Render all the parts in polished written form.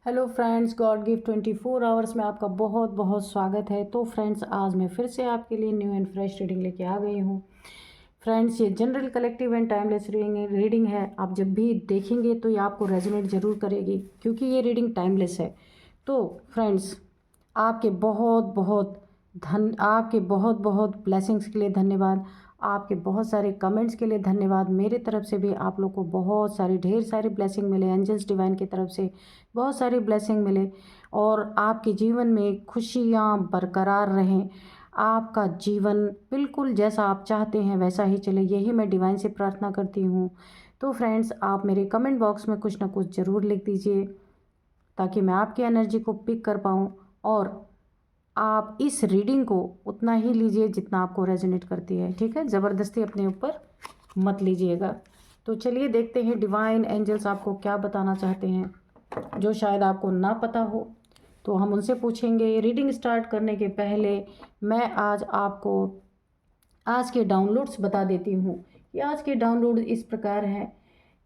Hello friends, God give 24 hours में आपका बहुत बहुत स्वागत है। तो फ्रेंड्स, आज मैं फिर से आपके लिए न्यू एंड फ्रेश रीडिंग लेके आ गई हूँ। फ्रेंड्स, ये general collective and timeless reading है। आप जब भी देखेंगे तो ये आपको रेजोनेट ज़रूर करेगी, क्योंकि ये रीडिंग टाइमलेस है। तो फ्रेंड्स, आपके बहुत बहुत ब्लेसिंग्स के लिए धन्यवाद। आपके बहुत सारे कमेंट्स के लिए धन्यवाद। मेरे तरफ से भी आप लोग को बहुत सारी ढेर सारी ब्लेसिंग मिले, एंजल्स डिवाइन की तरफ से बहुत सारी ब्लेसिंग मिले, और आपके जीवन में खुशियाँ बरकरार रहें। आपका जीवन बिल्कुल जैसा आप चाहते हैं वैसा ही चले, यही मैं डिवाइन से प्रार्थना करती हूँ। तो फ्रेंड्स, आप मेरे कमेंट बॉक्स में कुछ ना कुछ ज़रूर लिख दीजिए, ताकि मैं आपकी एनर्जी को पिक कर पाऊँ, और आप इस रीडिंग को उतना ही लीजिए जितना आपको रेजोनेट करती है। ठीक है, ज़बरदस्ती अपने ऊपर मत लीजिएगा। तो चलिए देखते हैं डिवाइन एंजल्स आपको क्या बताना चाहते हैं, जो शायद आपको ना पता हो। तो हम उनसे पूछेंगे। रीडिंग स्टार्ट करने के पहले मैं आज आपको आज के डाउनलोड्स बता देती हूँ कि आज के डाउनलोड इस प्रकार हैं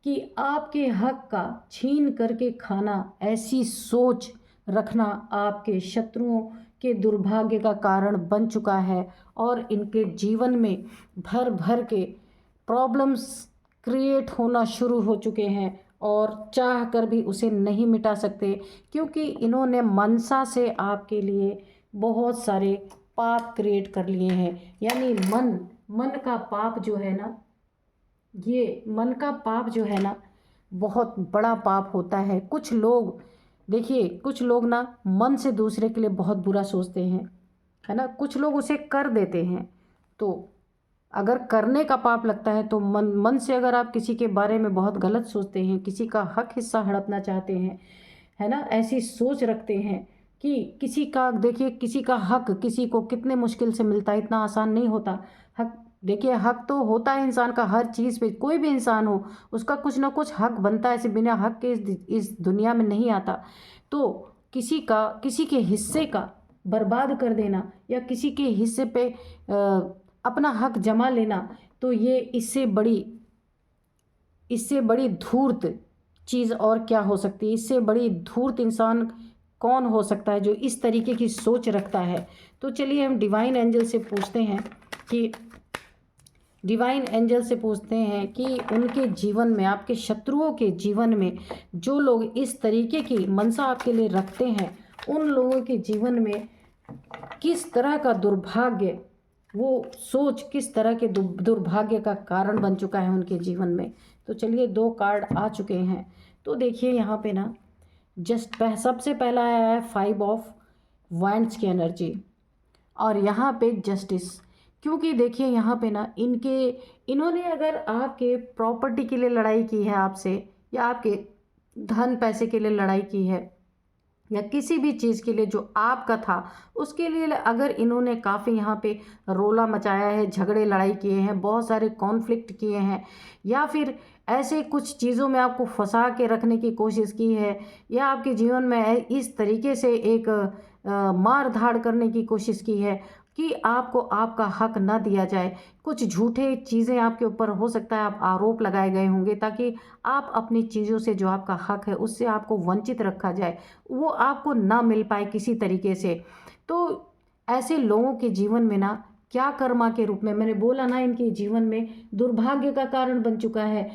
कि आपके हक का छीन करके खाना, ऐसी सोच रखना आपके शत्रुओं के दुर्भाग्य का कारण बन चुका है, और इनके जीवन में भर भर के प्रॉब्लम्स क्रिएट होना शुरू हो चुके हैं, और चाह कर भी उसे नहीं मिटा सकते, क्योंकि इन्होंने मनसा से आपके लिए बहुत सारे पाप क्रिएट कर लिए हैं। यानी मन का पाप जो है ना, ये मन का पाप जो है ना, बहुत बड़ा पाप होता है। कुछ लोग, देखिए, कुछ लोग ना मन से दूसरे के लिए बहुत बुरा सोचते हैं, है ना। कुछ लोग उसे कर देते हैं। तो अगर करने का पाप लगता है तो मन से अगर आप किसी के बारे में बहुत गलत सोचते हैं, किसी का हक हिस्सा हड़पना चाहते हैं, है ना, ऐसी सोच रखते हैं कि किसी का, देखिए, किसी का हक किसी को कितने मुश्किल से मिलता है, इतना आसान नहीं होता। हक, देखिए, हक तो होता है इंसान का हर चीज़ पे, कोई भी इंसान हो उसका कुछ ना कुछ हक बनता है। ऐसे बिना हक के इस दुनिया में नहीं आता। तो किसी के हिस्से का बर्बाद कर देना, या किसी के हिस्से पे अपना हक जमा लेना, तो ये इससे बड़ी धूर्त चीज़ और क्या हो सकती है। इससे बड़ी धूर्त इंसान कौन हो सकता है जो इस तरीके की सोच रखता है। तो चलिए हम डिवाइन एंजल से पूछते हैं कि उनके जीवन में, आपके शत्रुओं के जीवन में जो लोग इस तरीके की मनसा आपके लिए रखते हैं, उन लोगों के जीवन में किस तरह का दुर्भाग्य, वो सोच किस तरह के दुर्भाग्य का कारण बन चुका है उनके जीवन में। तो चलिए, 2 कार्ड आ चुके हैं। तो देखिए यहाँ पे ना, सबसे पहला आया है 5 ऑफ वैंड्स की एनर्जी, और यहाँ पे जस्टिस। क्योंकि देखिए यहाँ पे ना, इन्होंने अगर आपके प्रॉपर्टी के लिए लड़ाई की है आपसे, या आपके धन पैसे के लिए लड़ाई की है, या किसी भी चीज़ के लिए जो आपका था उसके लिए अगर इन्होंने काफ़ी यहाँ पे रोला मचाया है, झगड़े लड़ाई किए हैं, बहुत सारे कॉन्फ्लिक्ट किए हैं, या फिर ऐसे कुछ चीज़ों में आपको फंसा के रखने की कोशिश की है, या आपके जीवन में इस तरीके से एक मार धाड़ करने की कोशिश की है कि आपको आपका हक ना दिया जाए। कुछ झूठे चीज़ें आपके ऊपर, हो सकता है आप आरोप लगाए गए होंगे, ताकि आप अपनी चीज़ों से, जो आपका हक है उससे आपको वंचित रखा जाए, वो आपको ना मिल पाए किसी तरीके से। तो ऐसे लोगों के जीवन में ना, क्या कर्मा के रूप में, मैंने बोला ना, इनके जीवन में दुर्भाग्य का कारण बन चुका है।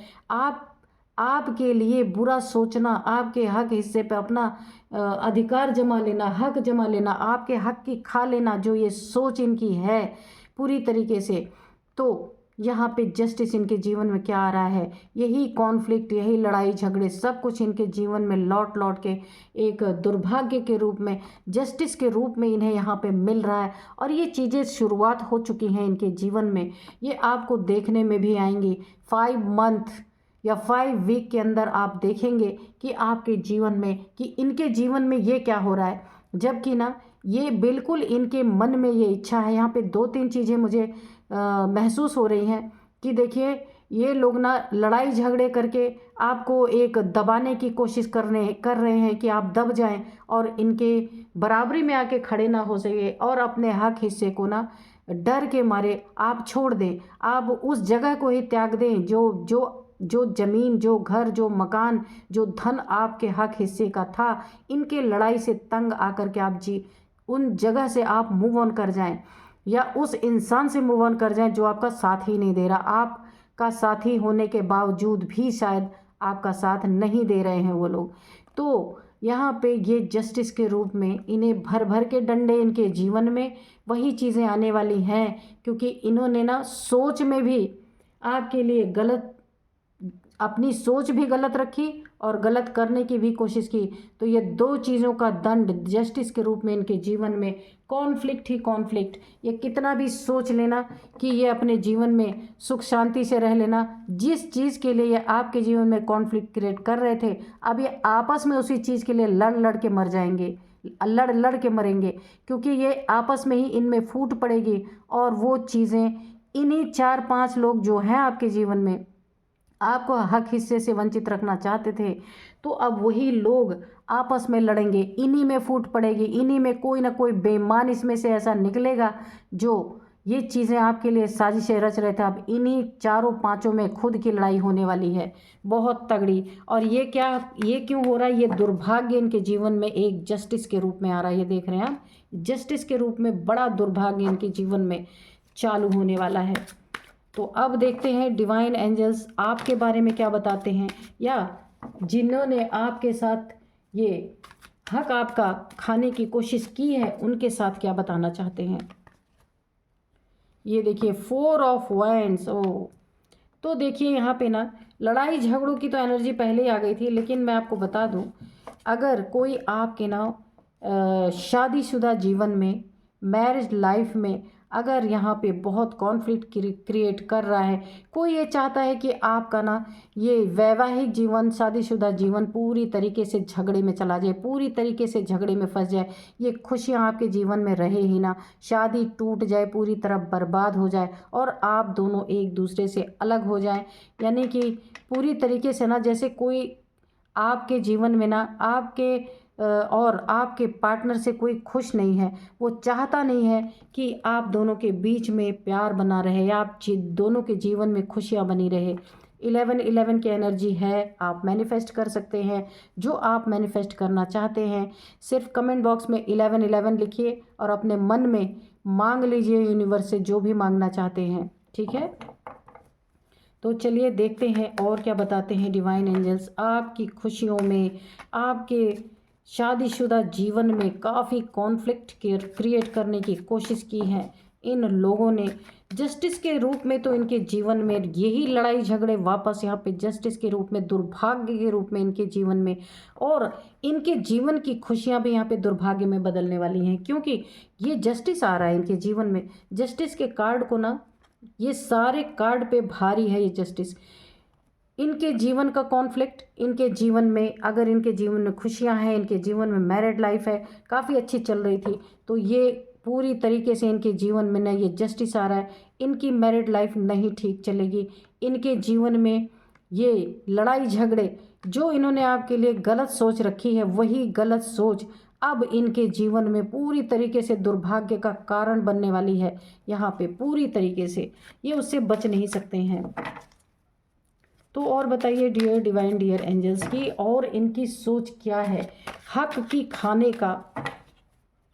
आपके लिए बुरा सोचना, आपके हक हिस्से पे अपना अधिकार जमा लेना, हक जमा लेना, आपके हक की खा लेना, जो ये सोच इनकी है पूरी तरीके से। तो यहाँ पे जस्टिस इनके जीवन में क्या आ रहा है, यही कॉन्फ्लिक्ट, यही लड़ाई झगड़े, सब कुछ इनके जीवन में लौट लौट के एक दुर्भाग्य के रूप में, जस्टिस के रूप में इन्हें यहाँ पे मिल रहा है। और ये चीज़ें शुरुआत हो चुकी हैं इनके जीवन में, ये आपको देखने में भी आएंगी। 5 मंथ या 5 वीक के अंदर आप देखेंगे कि आपके जीवन में, कि इनके जीवन में ये क्या हो रहा है। जबकि ना, ये बिल्कुल इनके मन में ये इच्छा है। यहाँ पे 2-3 चीज़ें मुझे महसूस हो रही हैं कि देखिए, ये लोग ना लड़ाई झगड़े करके आपको एक दबाने की कोशिश कर रहे हैं कि आप दब जाएं, और इनके बराबरी में आके खड़े ना हो सके, और अपने हक हिस्से को ना डर के मारे आप छोड़ दें, आप उस जगह को ही त्याग दें जो जो ज़मीन, जो घर, जो मकान, जो धन आपके हक हिस्से का था, इनके लड़ाई से तंग आकर के आप उन जगह से आप मूव ऑन कर जाएं, या उस इंसान से मूव ऑन कर जाएं जो आपका साथ ही नहीं दे रहा। आपका साथी होने के बावजूद भी शायद आपका साथ नहीं दे रहे हैं वो लोग। तो यहाँ पे ये जस्टिस के रूप में इन्हें भर भर के डंडे, इनके जीवन में वही चीज़ें आने वाली हैं, क्योंकि इन्होंने ना सोच में भी आपके लिए गलत, अपनी सोच भी गलत रखी और गलत करने की भी कोशिश की। तो ये दो चीज़ों का दंड जस्टिस के रूप में इनके जीवन में कॉन्फ्लिक्ट ही कॉन्फ्लिक्ट। ये कितना भी सोच लेना कि ये अपने जीवन में सुख शांति से रह लेना, जिस चीज़ के लिए ये आपके जीवन में कॉन्फ्लिक्ट क्रिएट कर रहे थे, अब ये आपस में उसी चीज़ के लिए लड़ लड़ के मर जाएंगे, लड़ लड़ के मरेंगे, क्योंकि ये आपस में ही इनमें फूट पड़ेगी। और वो चीज़ें इन्हीं 4-5 लोग जो हैं आपके जीवन में आपको हक हिस्से से वंचित रखना चाहते थे, तो अब वही लोग आपस में लड़ेंगे, इन्हीं में फूट पड़ेगी, इन्हीं में कोई ना कोई बेईमान इसमें से ऐसा निकलेगा जो ये चीज़ें आपके लिए साजिशें रच रहे थे। अब इन्हीं 4-5 में खुद की लड़ाई होने वाली है, बहुत तगड़ी। और ये क्यों हो रहा है? ये दुर्भाग्य इनके जीवन में एक जस्टिस के रूप में आ रहा है। ये देख रहे हैं आप, जस्टिस के रूप में बड़ा दुर्भाग्य इनके जीवन में चालू होने वाला है। तो अब देखते हैं डिवाइन एंजल्स आपके बारे में क्या बताते हैं, या जिन्होंने आपके साथ ये हक आपका खाने की कोशिश की है उनके साथ क्या बताना चाहते हैं। ये देखिए 4 ऑफ वैंड्स। ओ, तो देखिए यहाँ पे ना लड़ाई झगड़ों की तो एनर्जी पहले ही आ गई थी, लेकिन मैं आपको बता दूँ, अगर कोई आपके ना शादीशुदा जीवन में, मैरिज लाइफ में अगर यहाँ पे बहुत कॉन्फ्लिक्ट क्रिएट कर रहा है, कोई ये चाहता है कि आपका ना ये वैवाहिक जीवन, शादीशुदा जीवन पूरी तरीके से झगड़े में चला जाए, पूरी तरीके से झगड़े में फंस जाए, ये खुशियाँ आपके जीवन में रहे ही ना, शादी टूट जाए, पूरी तरह बर्बाद हो जाए और आप दोनों एक दूसरे से अलग हो जाएं, यानी कि पूरी तरीके से ना जैसे कोई आपके जीवन में ना और आपके पार्टनर से कोई खुश नहीं है, वो चाहता नहीं है कि आप दोनों के बीच में प्यार बना रहे या आप दोनों के जीवन में खुशियाँ बनी रहे। 11-11 की एनर्जी है, आप मैनिफेस्ट कर सकते हैं जो आप मैनिफेस्ट करना चाहते हैं। सिर्फ कमेंट बॉक्स में 11-11 लिखिए और अपने मन में मांग लीजिए यूनिवर्स से जो भी मांगना चाहते हैं, ठीक है। तो चलिए देखते हैं और क्या बताते हैं डिवाइन एंजल्स आपकी खुशियों में। आपके शादीशुदा जीवन में काफ़ी कॉन्फ्लिक्ट क्रिएट करने की कोशिश की है इन लोगों ने। जस्टिस के रूप में तो इनके जीवन में यही लड़ाई झगड़े वापस यहाँ पे जस्टिस के रूप में, दुर्भाग्य के रूप में इनके जीवन में, और इनके जीवन की खुशियाँ भी यहाँ पे दुर्भाग्य में बदलने वाली हैं, क्योंकि ये जस्टिस आ रहा है इनके जीवन में। जस्टिस के कार्ड को ना, ये सारे कार्ड पे भारी है ये जस्टिस। इनके जीवन का कॉन्फ्लिक्ट, इनके जीवन में अगर इनके जीवन में खुशियां हैं, इनके जीवन में मैरिड लाइफ है, काफ़ी अच्छी चल रही थी, तो ये पूरी तरीके से इनके जीवन में ना ये जस्टिस आ रहा है, इनकी मैरिड लाइफ नहीं ठीक चलेगी। इनके जीवन में ये लड़ाई झगड़े जो इन्होंने आपके लिए गलत सोच रखी है, वही गलत सोच अब इनके जीवन में पूरी तरीके से दुर्भाग्य का कारण बनने वाली है। यहाँ पे पूरी तरीके से ये उससे बच नहीं सकते हैं। तो और बताइए डियर डिवाइन, डियर एंजल्स की और इनकी सोच क्या है हक की खाने का।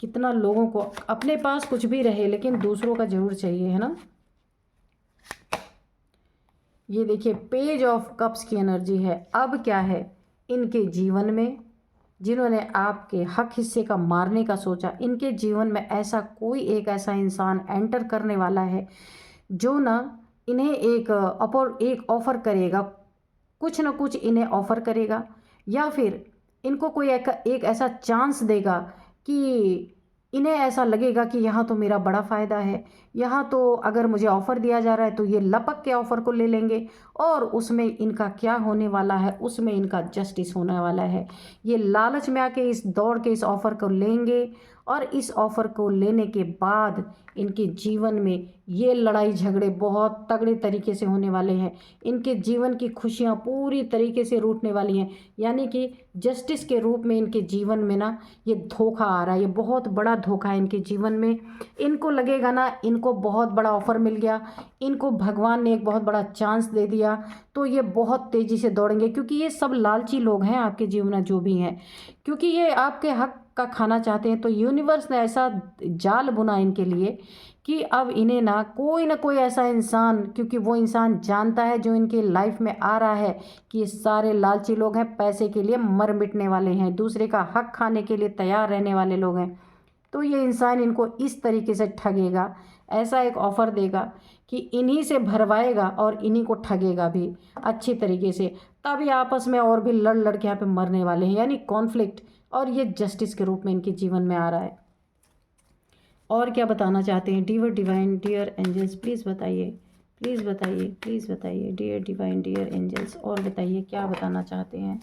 कितना लोगों को अपने पास कुछ भी रहे लेकिन दूसरों का जरूर चाहिए, है ना। ये देखिए पेज ऑफ कप्स की एनर्जी है। अब क्या है इनके जीवन में, जिन्होंने आपके हक हिस्से का मारने का सोचा, इनके जीवन में ऐसा कोई एक ऐसा इंसान एंटर करने वाला है जो ना इन्हें एक ऑफ़र करेगा, कुछ ना कुछ इन्हें ऑफ़र करेगा, या फिर इनको कोई एक ऐसा चांस देगा कि इन्हें ऐसा लगेगा कि यहाँ तो मेरा बड़ा फ़ायदा है, यहाँ तो अगर मुझे ऑफ़र दिया जा रहा है तो ये लपक के ऑफ़र को ले लेंगे, और उसमें इनका क्या होने वाला है, उसमें इनका जस्टिस होने वाला है। ये लालच में आके इस दौड़ के इस ऑफ़र को लेंगे और इस ऑफ़र को लेने के बाद इनके जीवन में ये लड़ाई झगड़े बहुत तगड़े तरीके से होने वाले हैं। इनके जीवन की खुशियाँ पूरी तरीके से रूठने वाली हैं। यानी कि जस्टिस के रूप में इनके जीवन में ना ये धोखा आ रहा है, ये बहुत बड़ा धोखा है इनके जीवन में। इनको लगेगा ना इनको बहुत बड़ा ऑफ़र मिल गया, इनको भगवान ने एक बहुत बड़ा चांस दे दिया, तो ये बहुत तेज़ी से दौड़ेंगे, क्योंकि ये सब लालची लोग हैं आपके जीवन में जो भी हैं, क्योंकि ये आपके हक का खाना चाहते हैं। तो यूनिवर्स ने ऐसा जाल बुना इनके लिए कि अब इन्हें ना कोई ऐसा इंसान, क्योंकि वो इंसान जानता है जो इनके लाइफ में आ रहा है कि ये सारे लालची लोग हैं, पैसे के लिए मर मिटने वाले हैं, दूसरे का हक खाने के लिए तैयार रहने वाले लोग हैं। तो ये इंसान इनको इस तरीके से ठगेगा, ऐसा एक ऑफ़र देगा कि इन्हीं से भरवाएगा और इन्हीं को ठगेगा भी अच्छी तरीके से। तब ये आपस में और भी लड़ लड़ के यहाँ पे मरने वाले हैं, यानी कॉन्फ्लिक्ट, और ये जस्टिस के रूप में इनके जीवन में आ रहा है। और क्या बताना चाहते हैं dear divine, dear angels, please बताइए, प्लीज़ बताइए, प्लीज़ बताइए डियर डिवाइन, डियर एंजल्स, और बताइए क्या बताना चाहते हैं।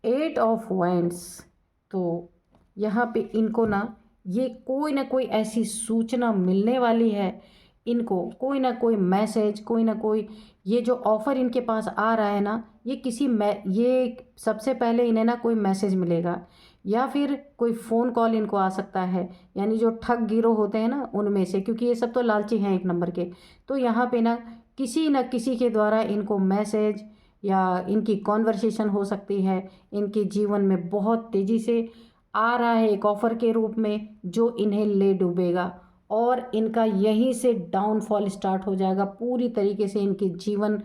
8 ऑफ वाइंड्स, तो यहाँ पे इनको ना ये कोई ना कोई ऐसी सूचना मिलने वाली है, इनको कोई ना कोई मैसेज, कोई ना कोई, ये जो ऑफ़र इनके पास आ रहा है ना, ये सबसे पहले इन्हें ना कोई मैसेज मिलेगा या फिर कोई फ़ोन कॉल इनको आ सकता है, यानी जो ठग गिरोह होते हैं ना उनमें से, क्योंकि ये सब तो लालची हैं एक नंबर के। तो यहाँ पे ना किसी के द्वारा इनको मैसेज या इनकी कॉन्वर्सेशन हो सकती है, इनके जीवन में बहुत तेज़ी से आ रहा है एक ऑफ़र के रूप में जो इन्हें ले डूबेगा, और इनका यहीं से डाउनफॉल स्टार्ट हो जाएगा। पूरी तरीके से इनके जीवन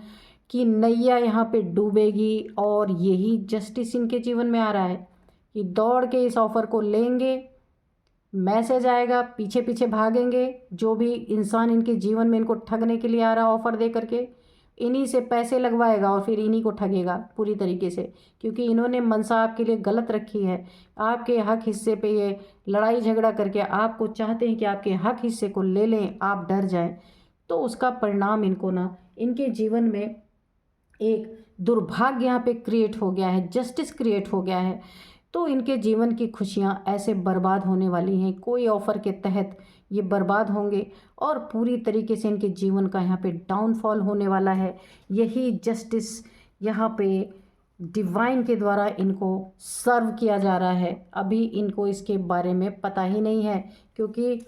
की नैया यहाँ पे डूबेगी, और यही जस्टिस इनके जीवन में आ रहा है कि दौड़ के इस ऑफ़र को लेंगे, मैसेज आएगा, पीछे पीछे भागेंगे, जो भी इंसान इनके जीवन में इनको ठगने के लिए आ रहा है ऑफ़र दे करके, इन्हीं से पैसे लगवाएगा और फिर इन्हीं को ठगेगा पूरी तरीके से, क्योंकि इन्होंने मनसा आपके लिए गलत रखी है। आपके हक हिस्से पे ये लड़ाई झगड़ा करके आपको चाहते हैं कि आपके हक हिस्से को ले लें, आप डर जाएं, तो उसका परिणाम इनको ना इनके जीवन में एक दुर्भाग्य यहाँ पे क्रिएट हो गया है, जस्टिस क्रिएट हो गया है। तो इनके जीवन की खुशियाँ ऐसे बर्बाद होने वाली हैं, कोई ऑफ़र के तहत ये बर्बाद होंगे, और पूरी तरीके से इनके जीवन का यहाँ पे डाउनफॉल होने वाला है। यही जस्टिस यहाँ पे डिवाइन के द्वारा इनको सर्व किया जा रहा है। अभी इनको इसके बारे में पता ही नहीं है, क्योंकि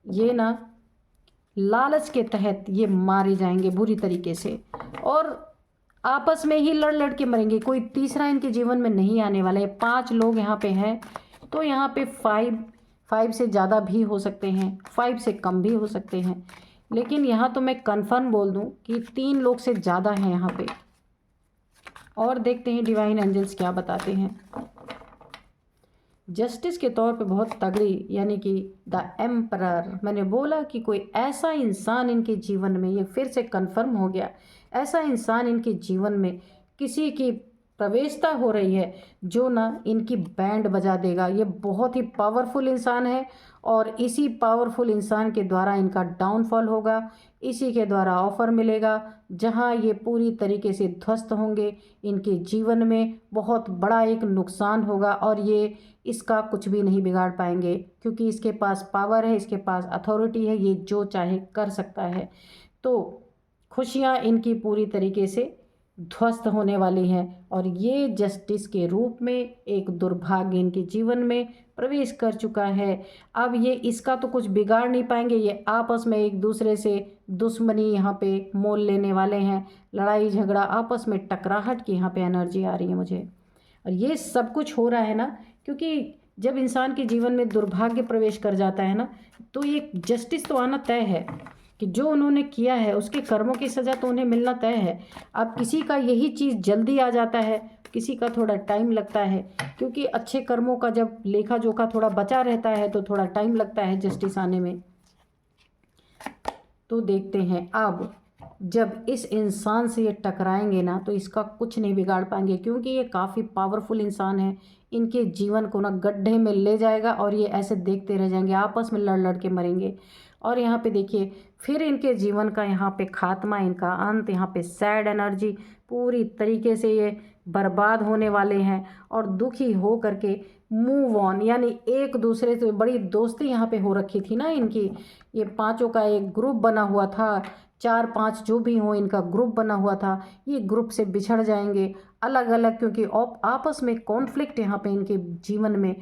ये ना लालच के तहत ये मारे जाएंगे बुरी तरीके से, और आपस में ही लड़ लड़ के मरेंगे। कोई तीसरा इनके जीवन में नहीं आने वाला है। 5 लोग यहाँ पे हैं, तो यहाँ पे 5 से ज़्यादा भी हो सकते हैं, 5 से कम भी हो सकते हैं, लेकिन यहाँ तो मैं कन्फर्म बोल दूँ कि 3 लोग से ज़्यादा हैं यहाँ पे। और देखते हैं डिवाइन एंजल्स क्या बताते हैं। जस्टिस के तौर पे बहुत तगड़ी, यानी कि द एम्परर, मैंने बोला कि कोई ऐसा इंसान इनके जीवन में, ये फिर से कंफर्म हो गया, ऐसा इंसान इनके जीवन में किसी की प्रवेशता हो रही है जो ना इनकी बैंड बजा देगा। ये बहुत ही पावरफुल इंसान है, और इसी पावरफुल इंसान के द्वारा इनका डाउनफॉल होगा, इसी के द्वारा ऑफ़र मिलेगा जहां ये पूरी तरीके से ध्वस्त होंगे। इनके जीवन में बहुत बड़ा एक नुकसान होगा, और ये इसका कुछ भी नहीं बिगाड़ पाएंगे, क्योंकि इसके पास पावर है, इसके पास अथॉरिटी है, ये जो चाहे कर सकता है। तो खुशियाँ इनकी पूरी तरीके से ध्वस्त होने वाली हैं, और ये जस्टिस के रूप में एक दुर्भाग्य इनके जीवन में प्रवेश कर चुका है। अब ये इसका तो कुछ बिगाड़ नहीं पाएंगे, ये आपस में एक दूसरे से दुश्मनी यहाँ पे मोल लेने वाले हैं, लड़ाई झगड़ा, आपस में टकराहट की यहाँ पे एनर्जी आ रही है मुझे। और ये सब कुछ हो रहा है ना, क्योंकि जब इंसान के जीवन में दुर्भाग्य प्रवेश कर जाता है ना, तो ये जस्टिस तो आना तय है कि जो उन्होंने किया है उसके कर्मों की सज़ा तो उन्हें मिलना तय है। अब किसी का यही चीज़ जल्दी आ जाता है, किसी का थोड़ा टाइम लगता है, क्योंकि अच्छे कर्मों का जब लेखा जोखा थोड़ा बचा रहता है तो थोड़ा टाइम लगता है जस्टिस आने में। तो देखते हैं अब जब इस इंसान से ये टकराएंगे ना, तो इसका कुछ नहीं बिगाड़ पाएंगे, क्योंकि ये काफ़ी पावरफुल इंसान है। इनके जीवन को ना गड्ढे में ले जाएगा, और ये ऐसे देखते रह जाएंगे, आपस में लड़ लड़ के मरेंगे। और यहाँ पे देखिए फिर इनके जीवन का यहाँ पे खात्मा, इनका अंत, यहाँ पे सैड एनर्जी पूरी तरीके से ये बर्बाद होने वाले हैं और दुखी हो करके मूव ऑन, यानी एक दूसरे से बड़ी दोस्ती यहाँ पे हो रखी थी ना इनकी, ये पांचों का एक ग्रुप बना हुआ था, 4-5 जो भी हो इनका ग्रुप बना हुआ था, ये ग्रुप से बिछड़ जाएंगे अलग अलग, क्योंकि आपस में कॉन्फ्लिक्ट यहाँ पे इनके जीवन में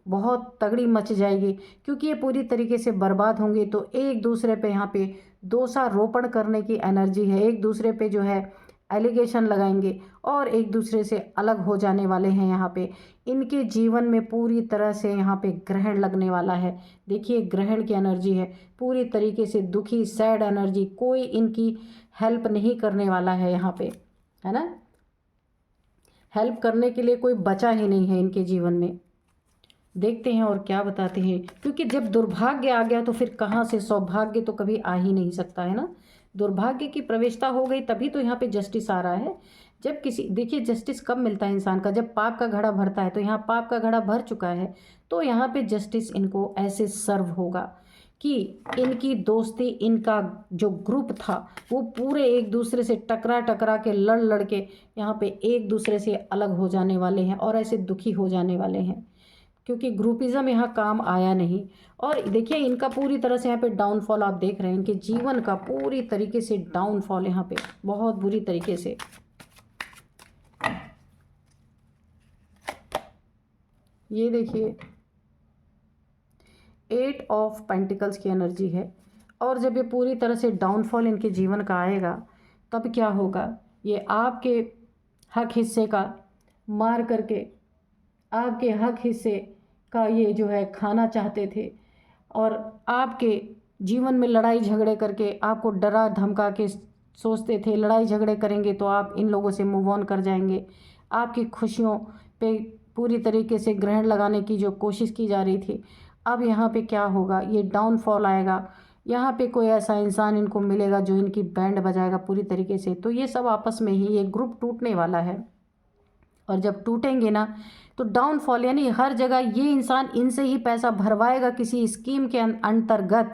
बहुत तगड़ी मच जाएगी, क्योंकि ये पूरी तरीके से बर्बाद होंगे। तो एक दूसरे पे यहाँ पे दोषारोपण करने की एनर्जी है, एक दूसरे पे जो है एलिगेशन लगाएंगे और एक दूसरे से अलग हो जाने वाले हैं। यहाँ पे इनके जीवन में पूरी तरह से यहाँ पे ग्रहण लगने वाला है। देखिए ग्रहण की एनर्जी है, पूरी तरीके से दुखी सैड एनर्जी, कोई इनकी हेल्प नहीं करने वाला है यहाँ पे, है ना, हेल्प करने के लिए कोई बचा ही नहीं है इनके जीवन में। देखते हैं और क्या बताते हैं, क्योंकि जब दुर्भाग्य आ गया तो फिर कहाँ से सौभाग्य तो कभी आ ही नहीं सकता, है ना। दुर्भाग्य की प्रवेशता हो गई तभी तो यहाँ पे जस्टिस आ रहा है। जब किसी, देखिए जस्टिस कब मिलता है इंसान का, जब पाप का घड़ा भरता है, तो यहाँ पाप का घड़ा भर चुका है, तो यहाँ पे जस्टिस इनको ऐसे सर्व होगा कि इनकी दोस्ती, इनका जो ग्रुप था वो पूरे एक दूसरे से टकरा टकरा के लड़ लड़ के यहाँ पे एक दूसरे से अलग हो जाने वाले हैं और ऐसे दुखी हो जाने वाले हैं, क्योंकि ग्रुपिज़म यहाँ काम आया नहीं। और देखिए इनका पूरी तरह से यहाँ पे डाउनफॉल आप देख रहे हैं, इनके जीवन का पूरी तरीके से डाउनफॉल यहाँ पे बहुत बुरी तरीके से। ये देखिए 8 ऑफ पेंटिकल्स की एनर्जी है, और जब ये पूरी तरह से डाउनफॉल इनके जीवन का आएगा तब क्या होगा, ये आपके हक हिस्से का मार करके आपके हक हिस्से का ये जो है खाना चाहते थे, और आपके जीवन में लड़ाई झगड़े करके आपको डरा धमका के सोचते थे लड़ाई झगड़े करेंगे तो आप इन लोगों से मूव ऑन कर जाएंगे। आपकी खुशियों पे पूरी तरीके से ग्रहण लगाने की जो कोशिश की जा रही थी, अब यहाँ पे क्या होगा, ये डाउनफॉल आएगा। यहाँ पे कोई ऐसा इंसान इनको मिलेगा जो इनकी बैंड बजाएगा पूरी तरीके से। तो ये सब आपस में ही, ये ग्रुप टूटने वाला है, और जब टूटेंगे ना तो डाउनफॉल, यानी हर जगह ये इंसान इनसे ही पैसा भरवाएगा किसी स्कीम के अंतर्गत,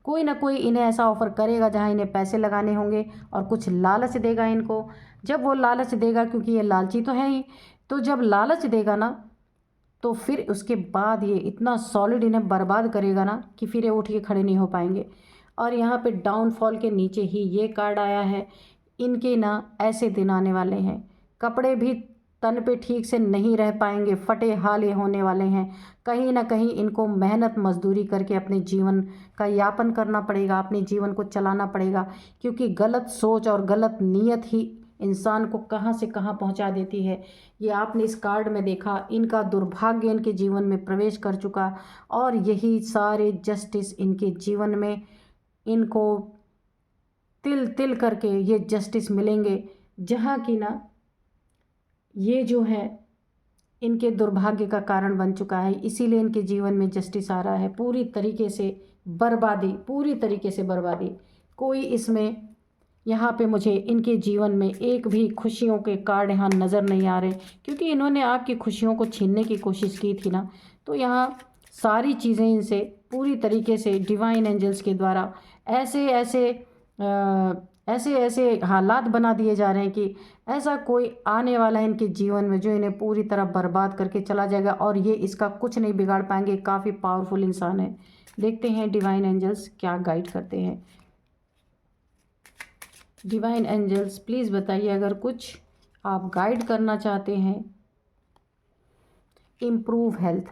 कोई ना कोई इन्हें ऐसा ऑफर करेगा जहां इन्हें पैसे लगाने होंगे और कुछ लालच देगा इनको। जब वो लालच देगा, क्योंकि ये लालची तो है ही, तो जब लालच देगा ना तो फिर उसके बाद ये इतना सॉलिड इन्हें बर्बाद करेगा ना कि फिर ये उठ के खड़े नहीं हो पाएंगे। और यहाँ पे डाउनफॉल के नीचे ही ये कार्ड आया है, इनके ना ऐसे दिन आने वाले हैं, कपड़े भी तन पे ठीक से नहीं रह पाएंगे, फटे हाल ये होने वाले हैं। कहीं ना कहीं इनको मेहनत मजदूरी करके अपने जीवन का यापन करना पड़ेगा, अपने जीवन को चलाना पड़ेगा, क्योंकि गलत सोच और गलत नीयत ही इंसान को कहाँ से कहाँ पहुँचा देती है। ये आपने इस कार्ड में देखा, इनका दुर्भाग्य इनके जीवन में प्रवेश कर चुका, और यही सारे जस्टिस इनके जीवन में इनको तिल तिल करके ये जस्टिस मिलेंगे, जहाँ की ना ये जो है इनके दुर्भाग्य का कारण बन चुका है। इसीलिए इनके जीवन में जस्टिस आ रहा है। पूरी तरीके से बर्बादी, पूरी तरीके से बर्बादी, कोई इसमें यहाँ पे मुझे इनके जीवन में एक भी खुशियों के कार्ड यहाँ नज़र नहीं आ रहे, क्योंकि इन्होंने आपकी खुशियों को छीनने की कोशिश की थी ना। तो यहाँ सारी चीज़ें इनसे पूरी तरीके से डिवाइन एंजल्स के द्वारा ऐसे ऐसे हालात बना दिए जा रहे हैं कि ऐसा कोई आने वाला है इनके जीवन में जो इन्हें पूरी तरह बर्बाद करके चला जाएगा, और ये इसका कुछ नहीं बिगाड़ पाएंगे। काफ़ी पावरफुल इंसान है। देखते हैं डिवाइन एंजल्स क्या गाइड करते हैं। डिवाइन एंजल्स प्लीज़ बताइए अगर कुछ आप गाइड करना चाहते हैं। इम्प्रूव हेल्थ,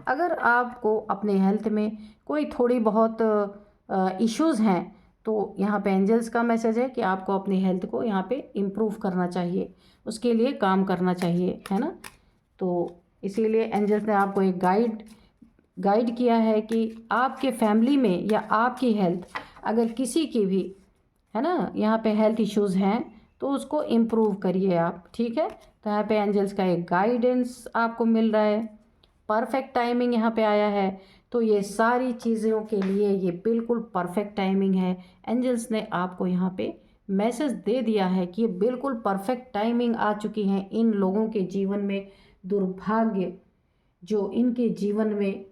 अगर आपको अपने हेल्थ में कोई थोड़ी बहुत इश्यूज़ हैं तो यहाँ पे एंजल्स का मैसेज है कि आपको अपनी हेल्थ को यहाँ पे इम्प्रूव करना चाहिए, उसके लिए काम करना चाहिए, है ना। तो इसीलिए एंजल्स ने आपको एक गाइड किया है कि आपके फैमिली में या आपकी हेल्थ, अगर किसी की भी है ना यहाँ पे हेल्थ इश्यूज़ हैं तो उसको इम्प्रूव करिए आप, ठीक है। तो यहाँ पे एंजल्स का एक गाइडेंस आपको मिल रहा है, परफेक्ट टाइमिंग यहाँ पे आया है। तो ये सारी चीज़ों के लिए ये बिल्कुल परफेक्ट टाइमिंग है। एंजल्स ने आपको यहाँ पे मैसेज दे दिया है कि ये बिल्कुल परफेक्ट टाइमिंग आ चुकी है इन लोगों के जीवन में। दुर्भाग्य जो इनके जीवन में,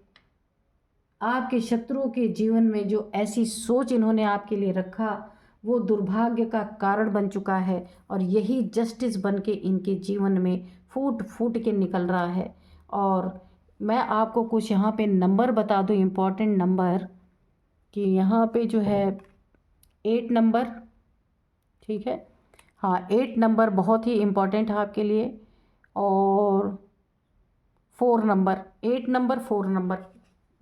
आपके शत्रुओं के जीवन में जो ऐसी सोच इन्होंने आपके लिए रखा, वो दुर्भाग्य का कारण बन चुका है और यही जस्टिस बन के इनके जीवन में फूट फूट के निकल रहा है। और मैं आपको कुछ यहाँ पे नंबर बता दूँ, इम्पोर्टेंट नंबर, कि यहाँ पे जो है 8 नंबर, ठीक है, हाँ 8 नंबर बहुत ही इम्पोर्टेंट है आपके लिए। और 4 नंबर, 8 नंबर 4 नंबर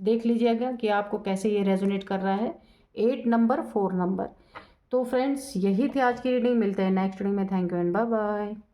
देख लीजिएगा कि आपको कैसे ये रेजोनेट कर रहा है। 8 नंबर 4 नंबर। तो फ्रेंड्स यही थी आज की रीडिंग, मिलते हैं नेक्स्ट रीडिंग में। Thank you and bye bye.